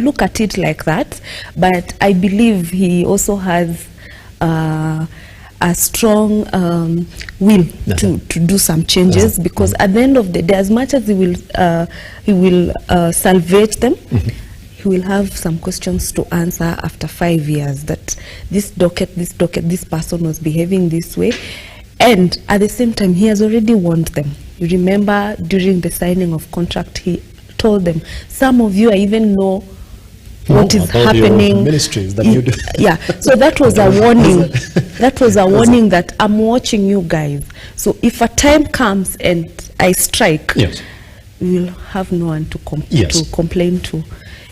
look at it like that, but I believe he also has a strong will to do some changes, because at the end of the day, as much as he will salvage them, he will have some questions to answer after 5 years, that this person was behaving this way. And at the same time, he has already warned them. You remember during the signing of contract, he told them, some of you, I even know what is happening. Ministries that you do. Yeah, so that was a warning. That was a warning that I'm watching you guys. So if a time comes and I strike, yes, we will have no one to complain to.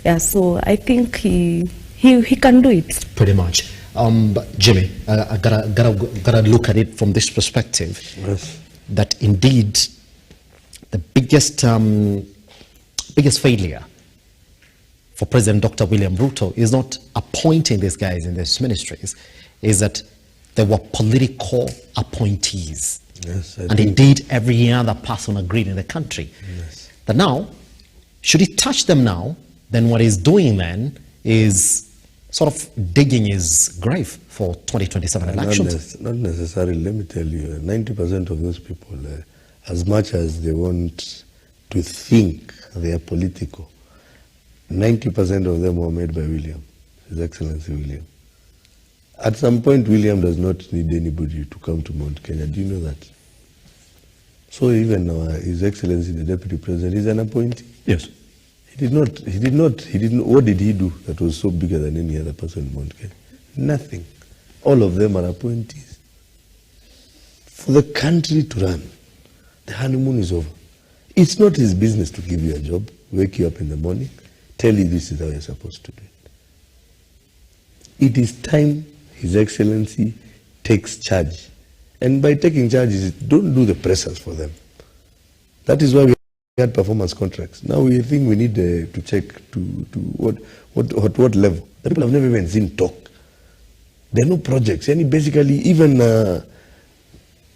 Yeah, so I think he can do it. Pretty much. But Jimmy, I gotta look at it from this perspective. Yes. That indeed, the biggest failure for President Dr. William Ruto is not appointing these guys in these ministries, is that they were political appointees. Yes, and indeed, every other person agreed in the country. Yes. That now, should he touch them now, then what he's doing then is sort of digging his grave for 2027 elections. Not necessarily. Let me tell you, 90% of those people, as much as they want to think they are political, 90% of them were made by William, His Excellency William. At some point, William does not need anybody to come to Mount Kenya. Do you know that? So even now, His Excellency, the Deputy President, is an appointee. Yes. He did not, what did he do that was so bigger than any other person in Mount Kenya? Nothing. All of them are appointees. For the country to run, the honeymoon is over. It's not his business to give you a job, wake you up in the morning, tell you this is how you're supposed to do it. It is time His Excellency takes charge. And by taking charge, don't do the pressers for them. That is why we had performance contracts. Now we think we need to check to what level. The people have never even seen talk. There are no projects. And basically, even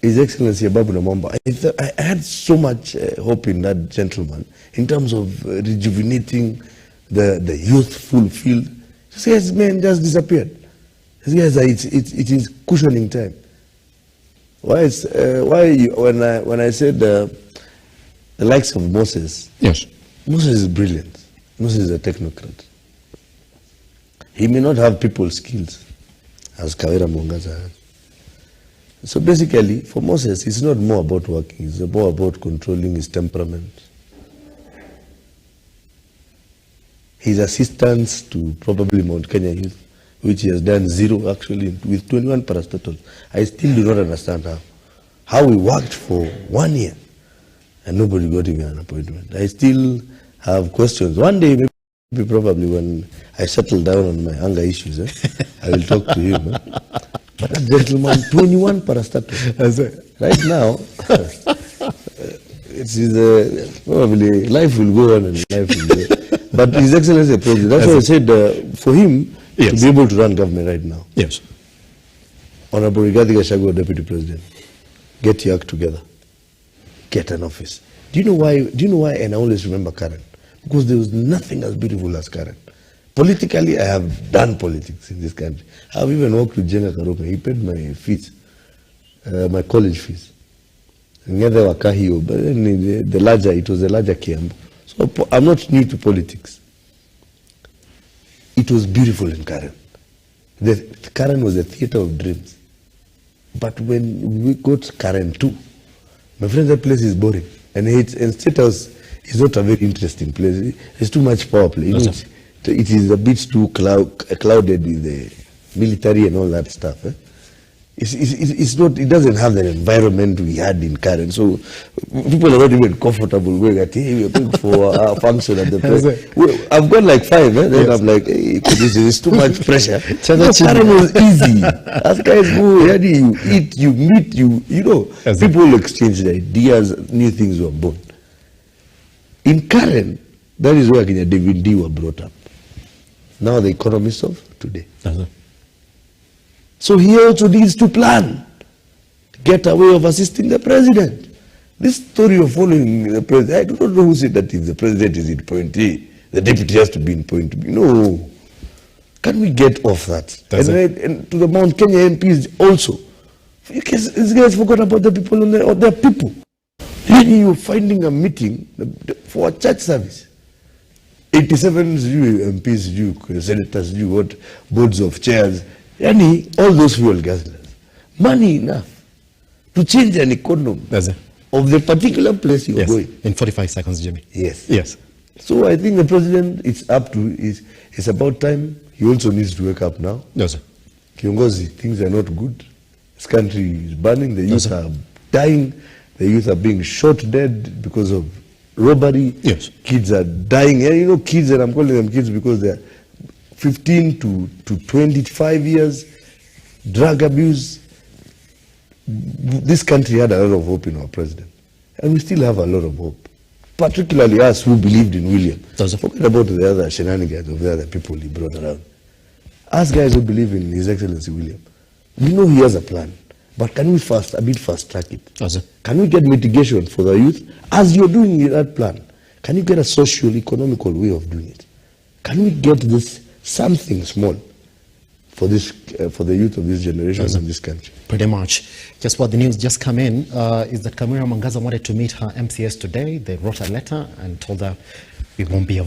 His Excellency Babu Namwamba, I had so much hope in that gentleman in terms of rejuvenating the youthful field. This man just disappeared. This guy, it is cushioning time. When I said the likes of Moses, yes, Moses is brilliant. Moses is a technocrat. He may not have people skills as Kawira Mwangaza has. So basically, for Moses, it's not more about working, it's more about controlling his temperament. His assistance to probably Mount Kenya Youth, which he has done zero actually with 21 parastatals. I still do not understand how he worked for 1 year and nobody got him an appointment. I still have questions. One day, maybe probably when I settle down on my anger issues, I will talk to him. But that gentleman, 21 parastatals. Right now, probably life will go on and life will go. But His Excellency President, that's why I said for him to be able to run government right now. Yes. Honorable Rigathi Gachagua, Deputy President, get your act together. Get an office. Do you know why? And I always remember Karen. Because there was nothing as beautiful as Karen. Politically, I have done politics in this country. I have even worked with Jenga Karuka. He paid my fees, my college fees. But then it was the larger Kiambu. So I'm not new to politics. It was beautiful in Karen. Karen was a theater of dreams. But when we got Karen 2, my friend, that place is boring. And State House is not a very interesting place. It's too much power play. It is a bit too clouded with the military and all that stuff. It's not. It doesn't have the environment we had in Karen. So people are not even comfortable going at, hey, we're going for a function at the place. I've got like 5. Then yes. I'm like, hey, this is too much pressure. Karen was easy. As guys go, you eat, you meet, you know. People exchange ideas, new things were born. In Karen, that is where David D were brought up. Now the economists of today. So he also needs to plan, get a way of assisting the president. This story of following the president, I do not know who said that if the president is in point A, The deputy has to be in point to be. No. Can we get off that? And to the Mount Kenya MPs also. These guys forgot about the people on their people. You're finding a meeting for a church service. 87 MPs, senators, what boards of chairs, all those fuel guzzlers. Money enough to change an economy of the particular place you're going. In 45 seconds, Jimmy. Yes. Yes. So I think the president, it's about time. He also needs to wake up now. Yes, sir. Kiongozi, things are not good. This country is burning. The youth are dying. The youth are being shot dead because of robbery. Yes. Kids are dying. And you know, kids, and I'm calling them kids because they're 15 to 25 years. Drug abuse. This country had a lot of hope in our president. And we still have a lot of hope. Particularly us who believed in William. Forget about the other shenanigans of the other people he brought around. Us guys who believe in His Excellency William, we know he has a plan. But can we fast track it? Can we get mitigation for the youth? As you're doing that plan, can you get a social, economical way of doing it? Can we get this something small for this for the youth of this generation in this country? Pretty much. Just what the news just come in is that Kamira Mangaza wanted to meet her MCS today. They wrote a letter and told her we won't be